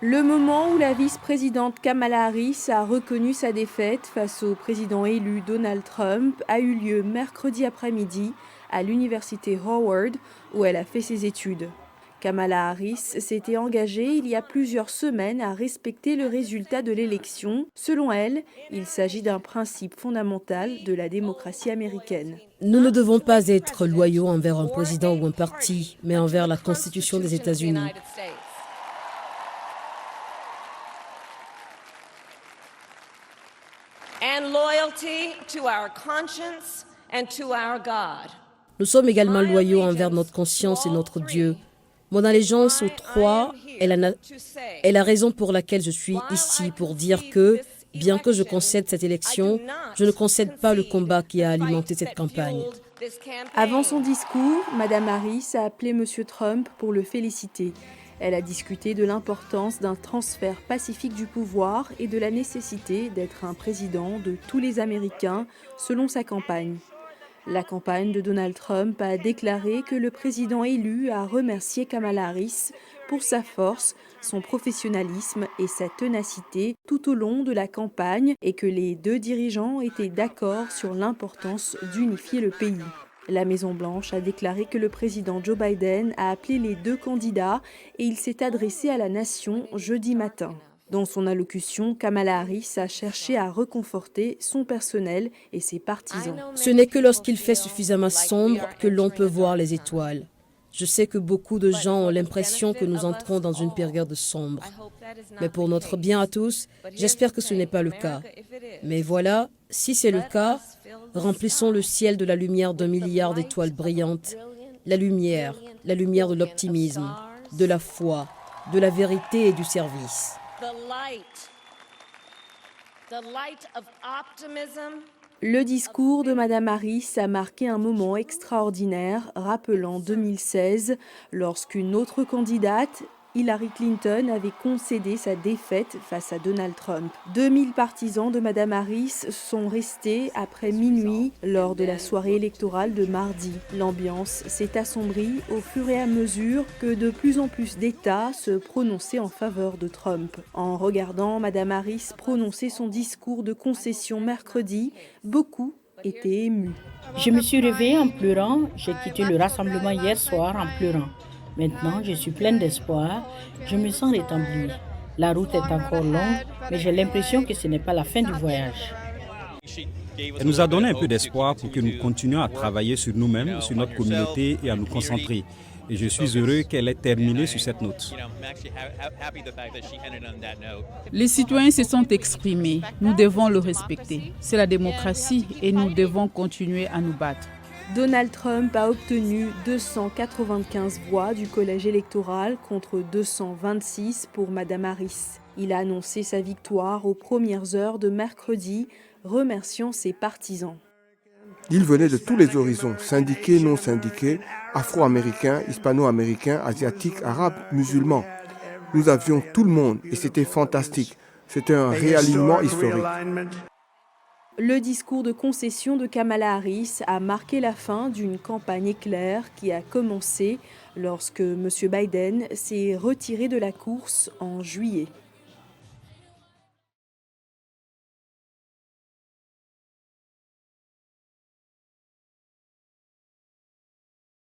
Le moment où la vice-présidente Kamala Harris a reconnu sa défaite face au président élu Donald Trump a eu lieu mercredi après-midi à l'université Howard où elle a fait ses études. Kamala Harris s'était engagée il y a plusieurs semaines à respecter le résultat de l'élection. Selon elle, il s'agit d'un principe fondamental de la démocratie américaine. Nous ne devons pas être loyaux envers un président ou un parti, mais envers la Constitution des États-Unis. Nous sommes également loyaux envers notre conscience et notre Dieu. Mon allégeance aux trois est la raison pour laquelle je suis ici, pour dire que, bien que je concède cette élection, je ne concède pas le combat qui a alimenté cette campagne. Avant son discours, Mme Harris a appelé M. Trump pour le féliciter. Elle a discuté de l'importance d'un transfert pacifique du pouvoir et de la nécessité d'être un président de tous les Américains, selon sa campagne. La campagne de Donald Trump a déclaré que le président élu a remercié Kamala Harris pour sa force, son professionnalisme et sa ténacité tout au long de la campagne et que les deux dirigeants étaient d'accord sur l'importance d'unifier le pays. La Maison-Blanche a déclaré que le président Joe Biden a appelé les deux candidats et il s'est adressé à la nation jeudi matin. Dans son allocution, Kamala Harris a cherché à réconforter son personnel et ses partisans. Ce n'est que lorsqu'il fait suffisamment sombre que l'on peut voir les étoiles. Je sais que beaucoup de gens ont l'impression que nous entrons dans une période sombre. Mais pour notre bien à tous, j'espère que ce n'est pas le cas. Mais voilà, si c'est le cas, remplissons le ciel de la lumière d'un milliard d'étoiles brillantes. La lumière de l'optimisme, de la foi, de la vérité et du service. Le discours de Mme Harris a marqué un moment extraordinaire, rappelant 2016, lorsqu'une autre candidate, Hillary Clinton, avait concédé sa défaite face à Donald Trump. 2000 partisans de Mme Harris sont restés après minuit lors de la soirée électorale de mardi. L'ambiance s'est assombrie au fur et à mesure que de plus en plus d'États se prononçaient en faveur de Trump. En regardant Mme Harris prononcer son discours de concession mercredi, beaucoup étaient émus. Je me suis réveillée en pleurant. J'ai quitté le rassemblement hier soir en pleurant. Maintenant, je suis pleine d'espoir. Je me sens rétablie. La route est encore longue, mais j'ai l'impression que ce n'est pas la fin du voyage. Elle nous a donné un peu d'espoir pour que nous continuions à travailler sur nous-mêmes, sur notre communauté et à nous concentrer. Et je suis heureux qu'elle ait terminé sur cette note. Les citoyens se sont exprimés. Nous devons le respecter. C'est la démocratie et nous devons continuer à nous battre. Donald Trump a obtenu 295 voix du collège électoral contre 226 pour Mme Harris. Il a annoncé sa victoire aux premières heures de mercredi, remerciant ses partisans. Ils venaient de tous les horizons, syndiqués, non syndiqués, afro-américains, hispano-américains, asiatiques, arabes, musulmans. Nous avions tout le monde et c'était fantastique. C'était un réalignement historique. Le discours de concession de Kamala Harris a marqué la fin d'une campagne éclair qui a commencé lorsque M. Biden s'est retiré de la course en juillet.